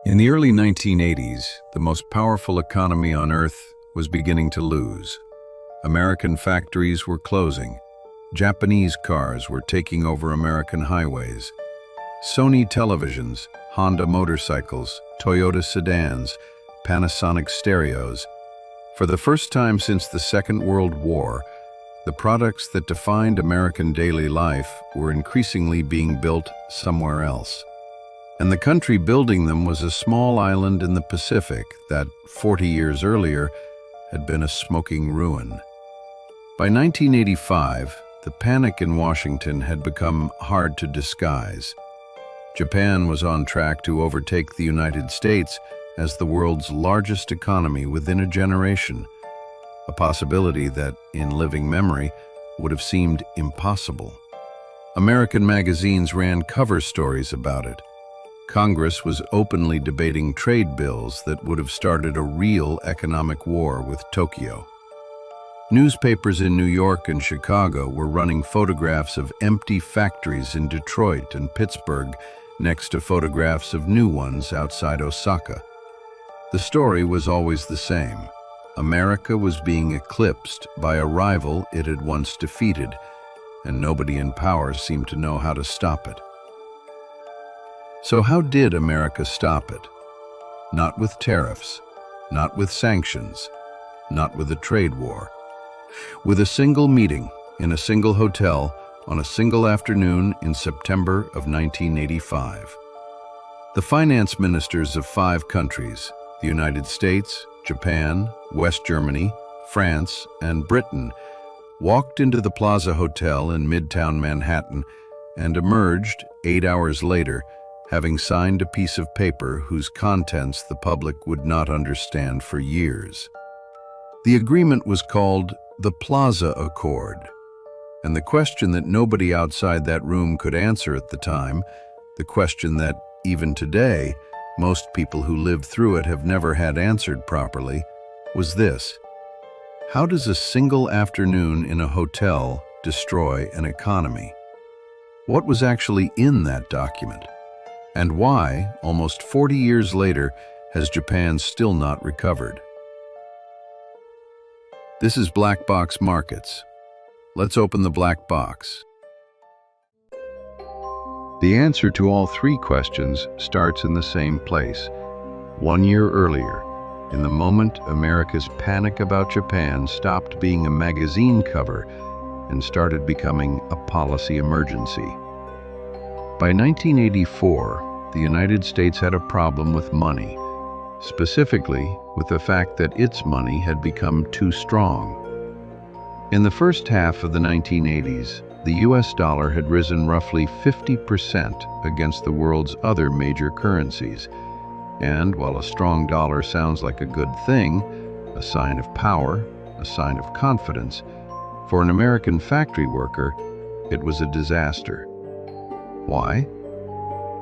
In the early 1980s, the most powerful economy on Earth was beginning to lose. American factories were closing. Japanese cars were taking over American highways. Sony televisions, Honda motorcycles, Toyota sedans, Panasonic stereos. For the first time since the Second World War, the products that defined American daily life were increasingly being built somewhere else. And the country building them was a small island in the Pacific that, 40 years earlier, had been a smoking ruin. By 1985, the panic in Washington had become hard to disguise. Japan was on track to overtake the United States as the world's largest economy within a generation, a possibility that, in living memory, would have seemed impossible. American magazines ran cover stories about it. Congress was openly debating trade bills that would have started a real economic war with Tokyo. Newspapers in New York and Chicago were running photographs of empty factories in Detroit and Pittsburgh next to photographs of new ones outside Osaka. The story was always the same. America was being eclipsed by a rival it had once defeated, and nobody in power seemed to know how to stop it. So how did America stop it? Not with tariffs, not with sanctions, not with a trade war. With a single meeting in a single hotel on a single afternoon in September of 1985. The finance ministers of 5 countries, the United States, Japan, West Germany, France, and Britain, walked into the Plaza Hotel in Midtown Manhattan and emerged 8 hours later, having signed a piece of paper whose contents the public would not understand for years. The agreement was called the Plaza Accord, and the question that nobody outside that room could answer at the time, the question that, even today, most people who lived through it have never had answered properly, was this: how does a single afternoon in a hotel destroy an economy? What was actually in that document? And why, almost 40 years later, has Japan still not recovered? This is Black Box Markets. Let's open the black box. The answer to all 3 questions starts in the same place. 1 year earlier, in the moment America's panic about Japan stopped being a magazine cover and started becoming a policy emergency. By 1984, the United States had a problem with money, specifically with the fact that its money had become too strong. In the first half of the 1980s, the US dollar had risen roughly 50% against the world's other major currencies. And while a strong dollar sounds like a good thing, a sign of power, a sign of confidence, for an American factory worker, it was a disaster. Why?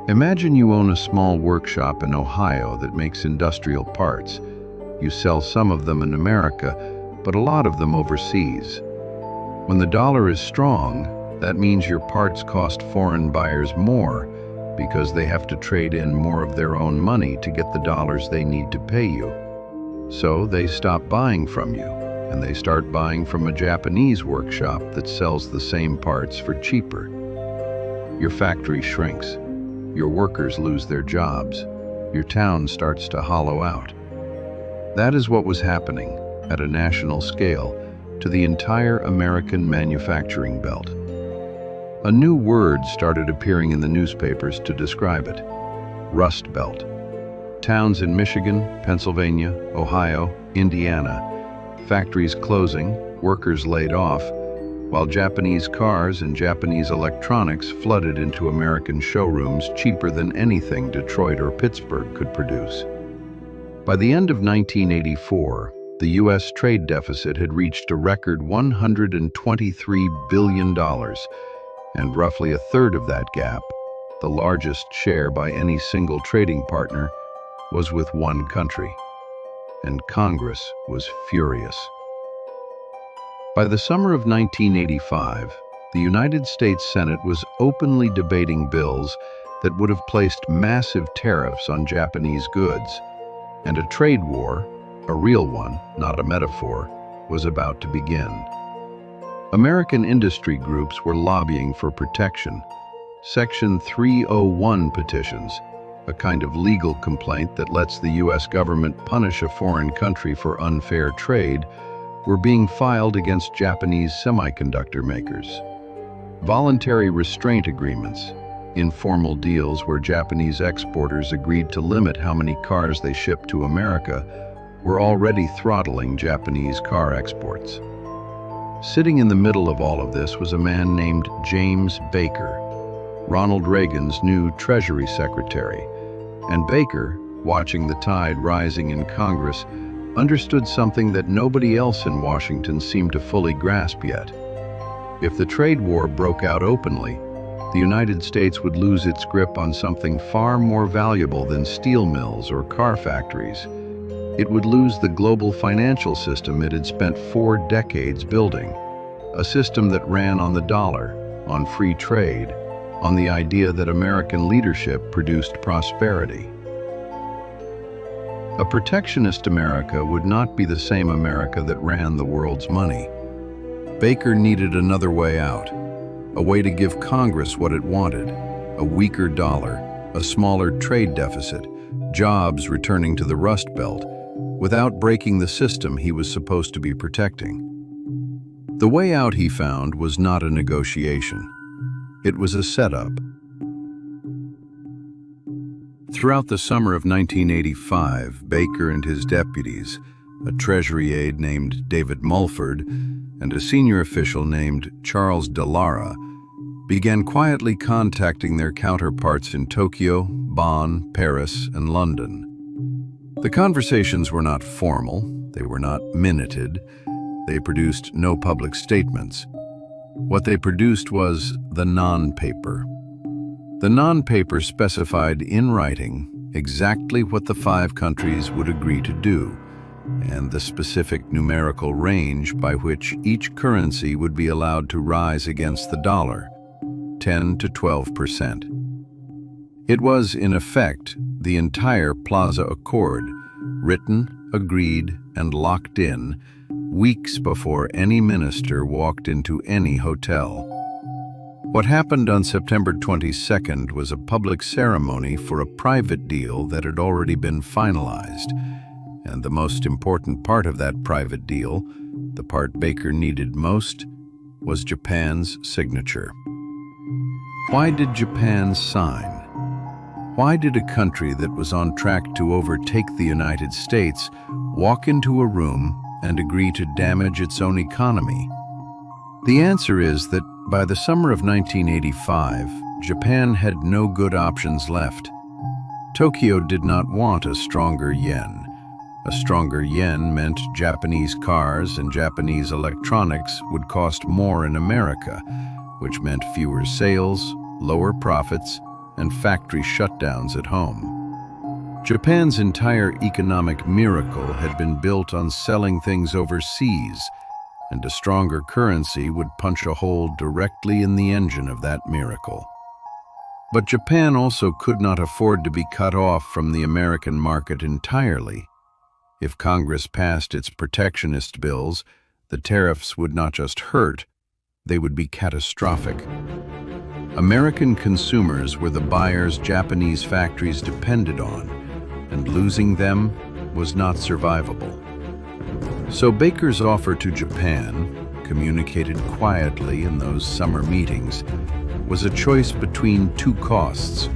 Imagine you own a small workshop in Ohio that makes industrial parts. You sell some of them in America, but a lot of them overseas. When the dollar is strong, that means your parts cost foreign buyers more because they have to trade in more of their own money to get the dollars they need to pay you. So they stop buying from you, and they start buying from a Japanese workshop that sells the same parts for cheaper. Your factory shrinks. Your workers lose their jobs. Your town starts to hollow out. That is what was happening at a national scale to the entire American manufacturing belt. A new word started appearing in the newspapers to describe it: Rust Belt. Towns in Michigan, Pennsylvania, Ohio, Indiana, factories closing, workers laid off, while Japanese cars and Japanese electronics flooded into American showrooms cheaper than anything Detroit or Pittsburgh could produce. By the end of 1984, the U.S. trade deficit had reached a record $123 billion, and roughly a third of that gap, the largest share by any single trading partner, was with one country. And Congress was furious. By the summer of 1985, the United States Senate was openly debating bills that would have placed massive tariffs on Japanese goods, and a trade war, a real one, not a metaphor, was about to begin. American industry groups were lobbying for protection. Section 301 petitions, a kind of legal complaint that lets the U.S. government punish a foreign country for unfair trade, were being filed against Japanese semiconductor makers. Voluntary restraint agreements, informal deals where Japanese exporters agreed to limit how many cars they shipped to America, were already throttling Japanese car exports. Sitting in the middle of all of this was a man named James Baker, Ronald Reagan's new Treasury Secretary. And Baker, watching the tide rising in Congress, understood something that nobody else in Washington seemed to fully grasp yet. If the trade war broke out openly, the United States would lose its grip on something far more valuable than steel mills or car factories. It would lose the global financial system it had spent 4 decades building, a system that ran on the dollar, on free trade, on the idea that American leadership produced prosperity. A protectionist America would not be the same America that ran the world's money. Baker needed another way out, a way to give Congress what it wanted, a weaker dollar, a smaller trade deficit, jobs returning to the Rust Belt, without breaking the system he was supposed to be protecting. The way out, he found, was not a negotiation. It was a setup. Throughout the summer of 1985, Baker and his deputies, a Treasury aide named David Mulford and a senior official named Charles Dallara, began quietly contacting their counterparts in Tokyo, Bonn, Paris, and London. The conversations were not formal, they were not minuted, they produced no public statements. What they produced was the non-paper. The non-paper specified in writing exactly what the 5 countries would agree to do, and the specific numerical range by which each currency would be allowed to rise against the dollar, 10 to 12%. It was, in effect, the entire Plaza Accord, written, agreed, and locked in, weeks before any minister walked into any hotel. What happened on September 22nd was a public ceremony for a private deal that had already been finalized, and the most important part of that private deal, the part Baker needed most, was Japan's signature. Why did Japan sign? Why did a country that was on track to overtake the United States walk into a room and agree to damage its own economy? The answer is that by the summer of 1985, Japan had no good options left. Tokyo did not want a stronger yen. A stronger yen meant Japanese cars and Japanese electronics would cost more in America, which meant fewer sales, lower profits, and factory shutdowns at home. Japan's entire economic miracle had been built on selling things overseas, and a stronger currency would punch a hole directly in the engine of that miracle. But Japan also could not afford to be cut off from the American market entirely. If Congress passed its protectionist bills, the tariffs would not just hurt, they would be catastrophic. American consumers were the buyers Japanese factories depended on, and losing them was not survivable. So Baker's offer to Japan, communicated quietly in those summer meetings, was a choice between 2 costs.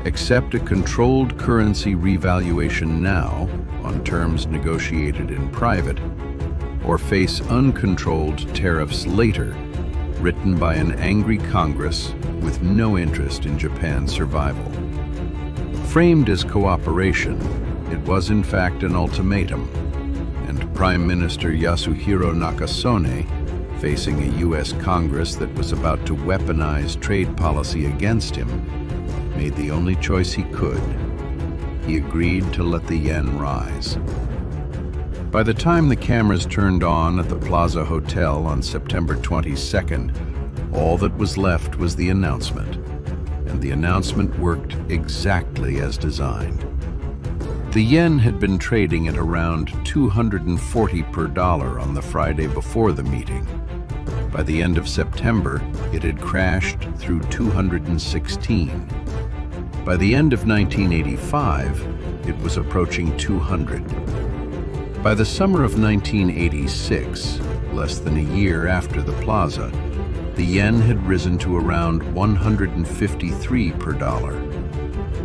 Accept a controlled currency revaluation now, on terms negotiated in private, or face uncontrolled tariffs later, written by an angry Congress with no interest in Japan's survival. Framed as cooperation, it was in fact an ultimatum, and Prime Minister Yasuhiro Nakasone, facing a U.S. Congress that was about to weaponize trade policy against him, made the only choice he could. He agreed to let the yen rise. By the time the cameras turned on at the Plaza Hotel on September 22nd, all that was left was the announcement, and and the announcement worked exactly as designed. The yen had been trading at around 240 per dollar on the Friday before the meeting. By the end of September, it had crashed through 216. By the end of 1985, it was approaching 200. By the summer of 1986, less than a year after the Plaza, the yen had risen to around 153 per dollar.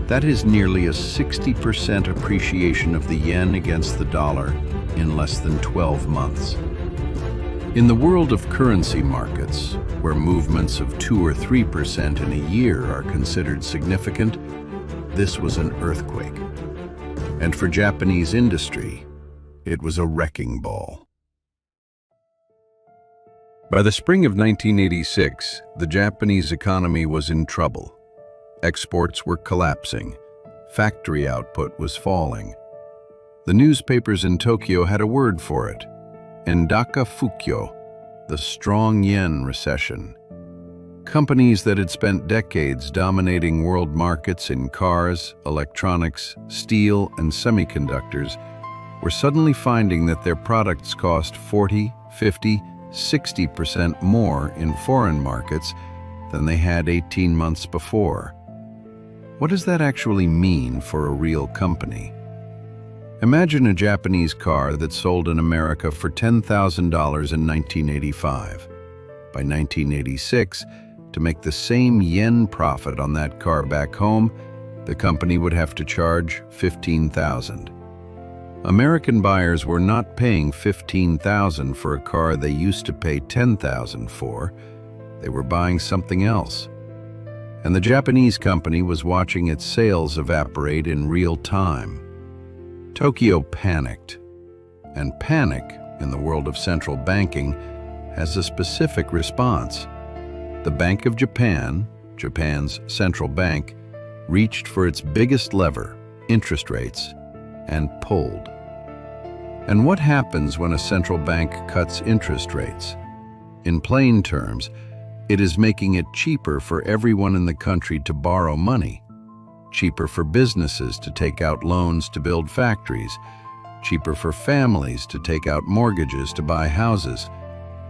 That is nearly a 60% appreciation of the yen against the dollar in less than 12 months. In the world of currency markets, where movements of 2 or 3% in a year are considered significant, this was an earthquake. And for Japanese industry, it was a wrecking ball. By the spring of 1986, the Japanese economy was in trouble. Exports were collapsing. Factory output was falling. The newspapers in Tokyo had a word for it: Endaka Fukyo, the strong yen recession. Companies that had spent decades dominating world markets in cars, electronics, steel, and semiconductors were suddenly finding that their products cost 40, 50, 60% more in foreign markets than they had 18 months before. What does that actually mean for a real company? Imagine a Japanese car that sold in America for $10,000 in 1985. By 1986, to make the same yen profit on that car back home, the company would have to charge $15,000. American buyers were not paying $15,000 for a car they used to pay $10,000 for. They were buying something else. And the Japanese company was watching its sales evaporate in real time. Tokyo panicked. And panic, in the world of central banking, has a specific response. The Bank of Japan, Japan's central bank, reached for its biggest lever, interest rates, and pulled. And what happens when a central bank cuts interest rates? In plain terms, it is making it cheaper for everyone in the country to borrow money, cheaper for businesses to take out loans to build factories, cheaper for families to take out mortgages to buy houses,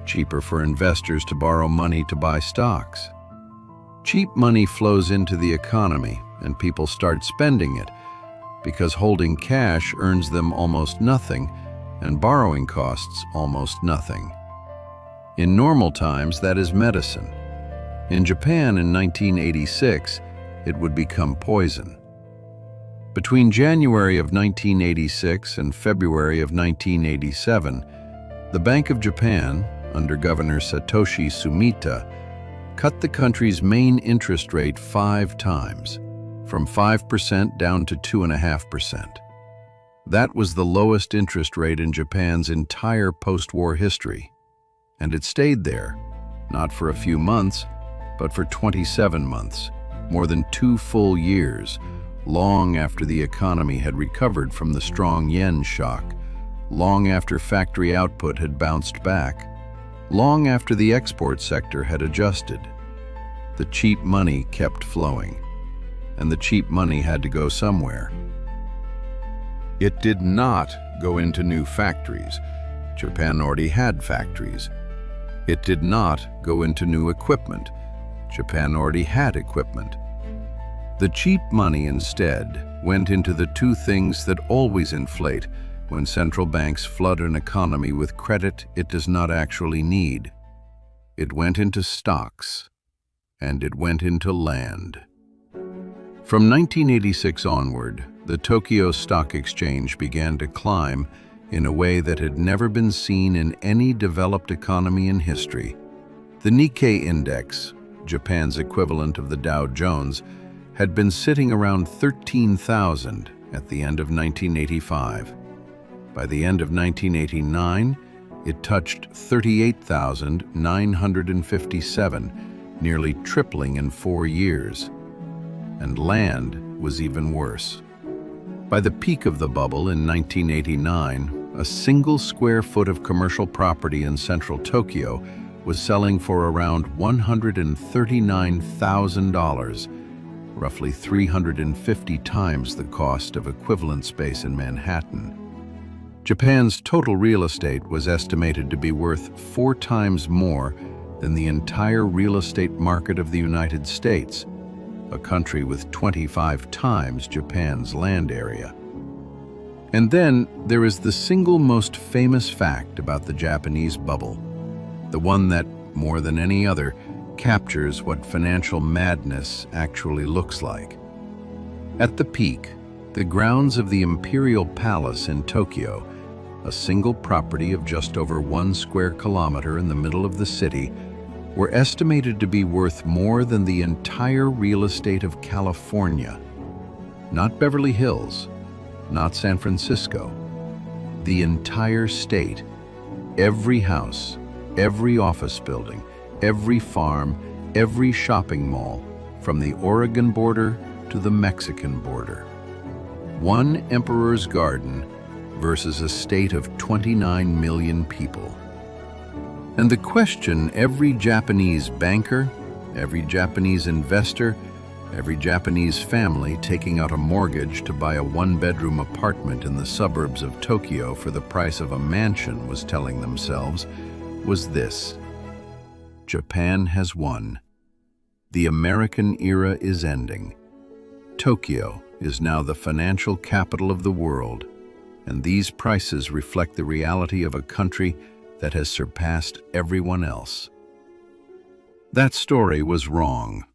cheaper for investors to borrow money to buy stocks. Cheap money flows into the economy and people start spending it because holding cash earns them almost nothing and borrowing costs almost nothing. In normal times, that is medicine. In Japan in 1986, it would become poison. Between January of 1986 and February of 1987, the Bank of Japan, under Governor Satoshi Sumita, cut the country's main interest rate 5 times, from 5% down to 2.5%. That was the lowest interest rate in Japan's entire post-war history. And it stayed there, not for a few months, but for 27 months, more than 2 full years, long after the economy had recovered from the strong yen shock, long after factory output had bounced back, long after the export sector had adjusted. The cheap money kept flowing, and the cheap money had to go somewhere. It did not go into new factories. Japan already had factories. It did not go into new equipment. Japan already had equipment. The cheap money instead went into the 2 things that always inflate when central banks flood an economy with credit it does not actually need. It went into stocks, and it went into land. From 1986 onward, the Tokyo Stock Exchange began to climb in a way that had never been seen in any developed economy in history. The Nikkei index, Japan's equivalent of the Dow Jones, had been sitting around 13,000 at the end of 1985. By the end of 1989, it touched 38,957, nearly tripling in 4 years. And land was even worse. By the peak of the bubble in 1989, a single square foot of commercial property in central Tokyo was selling for around $139,000, roughly 350 times the cost of equivalent space in Manhattan. Japan's total real estate was estimated to be worth 4 times more than the entire real estate market of the United States, a country with 25 times Japan's land area. And then there is the single most famous fact about the Japanese bubble, the one that, more than any other, captures what financial madness actually looks like. At the peak, the grounds of the Imperial Palace in Tokyo, a single property of just over 1 square kilometer in the middle of the city, were estimated to be worth more than the entire real estate of California. Not Beverly Hills, not San Francisco. The entire state, every house, every office building, every farm, every shopping mall, from the Oregon border to the Mexican border. One emperor's garden versus a state of 29 million people. And the question every Japanese banker, every Japanese investor, every Japanese family taking out a mortgage to buy a 1-bedroom apartment in the suburbs of Tokyo for the price of a mansion was telling themselves was this: Japan has won. The American era is ending. Tokyo is now the financial capital of the world, and these prices reflect the reality of a country that has surpassed everyone else. That story was wrong.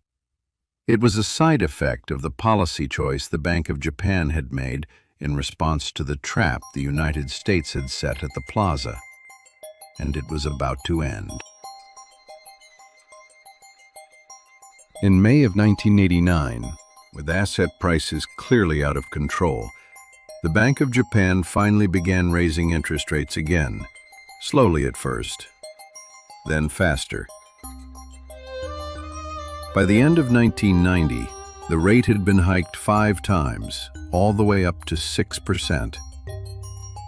It was a side effect of the policy choice the Bank of Japan had made in response to the trap the United States had set at the plaza, and it was about to end. In May of 1989, with asset prices clearly out of control, the Bank of Japan finally began raising interest rates again, slowly at first, then faster. By the end of 1990, the rate had been hiked 5 times, all the way up to 6%.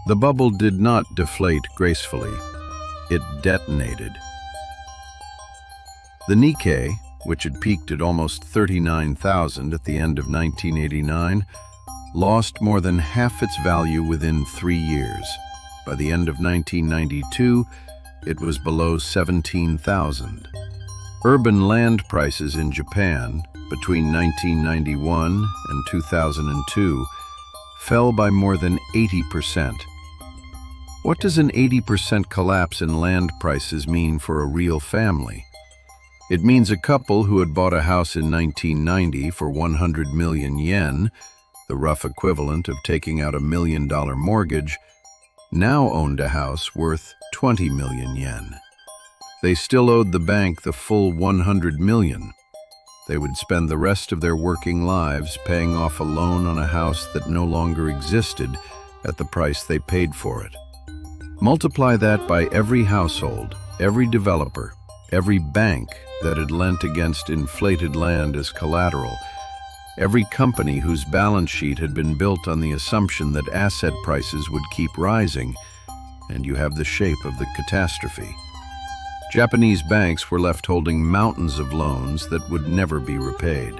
The bubble did not deflate gracefully. It detonated. The Nikkei, which had peaked at almost 39,000 at the end of 1989, lost more than half its value within 3 years. By the end of 1992, it was below 17,000. Urban land prices in Japan between 1991 and 2002 fell by more than 80%. What does an 80% collapse in land prices mean for a real family? It means a couple who had bought a house in 1990 for 100 million yen, the rough equivalent of taking out $1 million mortgage, now owned a house worth 20 million yen. They still owed the bank the full 100 million. They would spend the rest of their working lives paying off a loan on a house that no longer existed at the price they paid for it. Multiply that by every household, every developer, every bank that had lent against inflated land as collateral, every company whose balance sheet had been built on the assumption that asset prices would keep rising, and you have the shape of the catastrophe. Japanese banks were left holding mountains of loans that would never be repaid.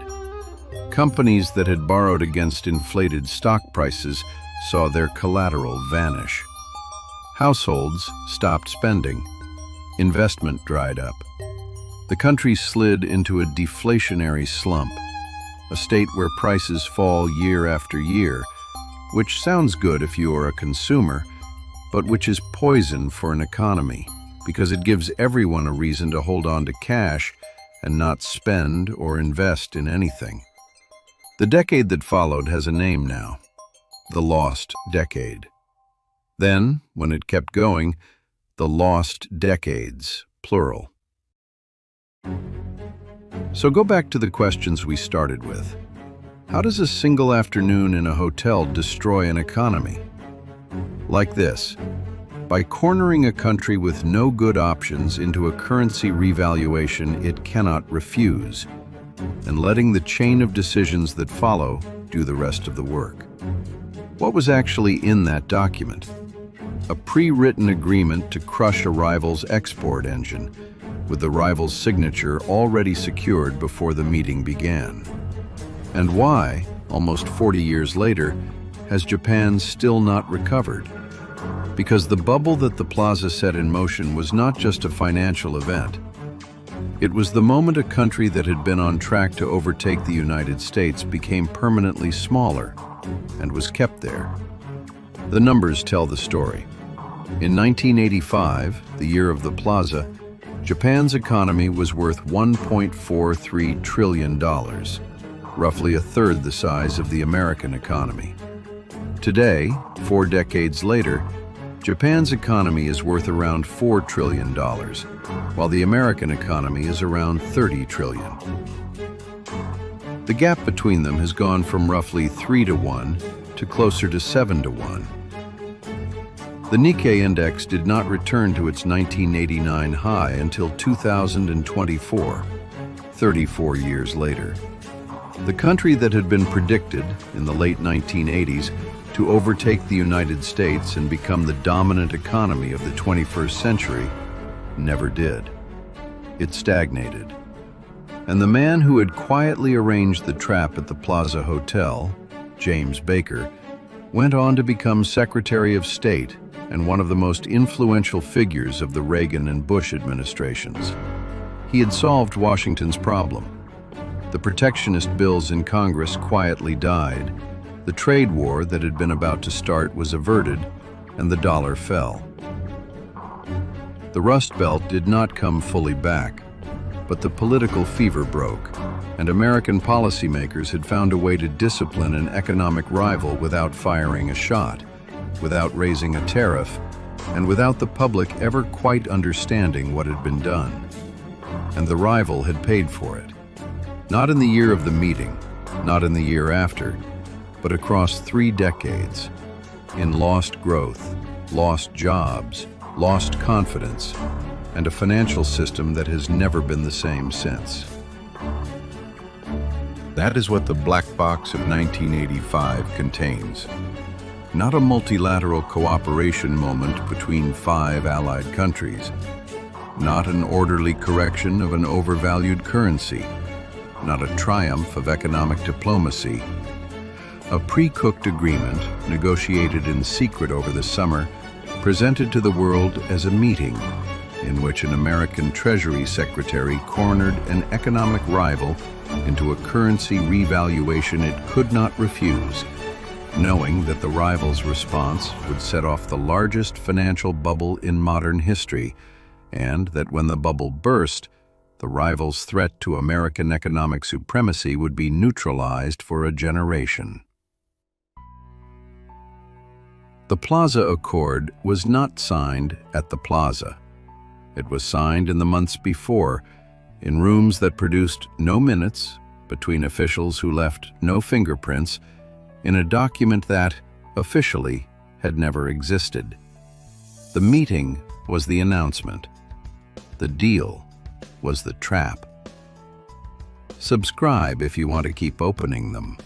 Companies that had borrowed against inflated stock prices saw their collateral vanish. Households stopped spending. Investment dried up. The country slid into a deflationary slump, a state where prices fall year after year, which sounds good if you are a consumer, but which is poison for an economy, because it gives everyone a reason to hold on to cash and not spend or invest in anything. The decade that followed has a name now: the Lost Decade. Then, when it kept going, the Lost Decades, plural. So go back to the questions we started with. How does a single afternoon in a hotel destroy an economy? Like this: by cornering a country with no good options into a currency revaluation it cannot refuse, and letting the chain of decisions that follow do the rest of the work. What was actually in that document? A pre-written agreement to crush a rival's export engine, with the rival's signature already secured before the meeting began. And why, almost 40 years later, has Japan still not recovered? Because the bubble that the plaza set in motion was not just a financial event. It was the moment a country that had been on track to overtake the United States became permanently smaller and was kept there. The numbers tell the story. In 1985, the year of the plaza, Japan's economy was worth $1.43 trillion, roughly a third the size of the American economy. Today, 4 decades later, Japan's economy is worth around $4 trillion, while the American economy is around $30 trillion. The gap between them has gone from roughly 3-to-1 to closer to 7-to-1. The Nikkei index did not return to its 1989 high until 2024, 34 years later. The country that had been predicted in the late 1980s to overtake the United States and become the dominant economy of the 21st century never did. It stagnated. And the man who had quietly arranged the trap at the Plaza Hotel, James Baker, went on to become Secretary of State and one of the most influential figures of the Reagan and Bush administrations. He had solved Washington's problem. The protectionist bills in Congress quietly died, the trade war that had been about to start was averted, and the dollar fell. The Rust Belt did not come fully back, but the political fever broke, and American policymakers had found a way to discipline an economic rival without firing a shot, without raising a tariff, and without the public ever quite understanding what had been done. And the rival had paid for it. Not in the year of the meeting, not in the year after, but across 3 decades, in lost growth, lost jobs, lost confidence, and a financial system that has never been the same since. That is what the black box of 1985 contains. Not a multilateral cooperation moment between 5 allied countries, not an orderly correction of an overvalued currency, not a triumph of economic diplomacy. A pre-cooked agreement, negotiated in secret over the summer, presented to the world as a meeting in which an American Treasury Secretary cornered an economic rival into a currency revaluation it could not refuse, knowing that the rival's response would set off the largest financial bubble in modern history, and that when the bubble burst, the rival's threat to American economic supremacy would be neutralized for a generation. The Plaza Accord was not signed at the plaza. It was signed in the months before, in rooms that produced no minutes, between officials who left no fingerprints, in a document that, officially, had never existed. The meeting was the announcement. The deal was the trap. Subscribe if you want to keep opening them.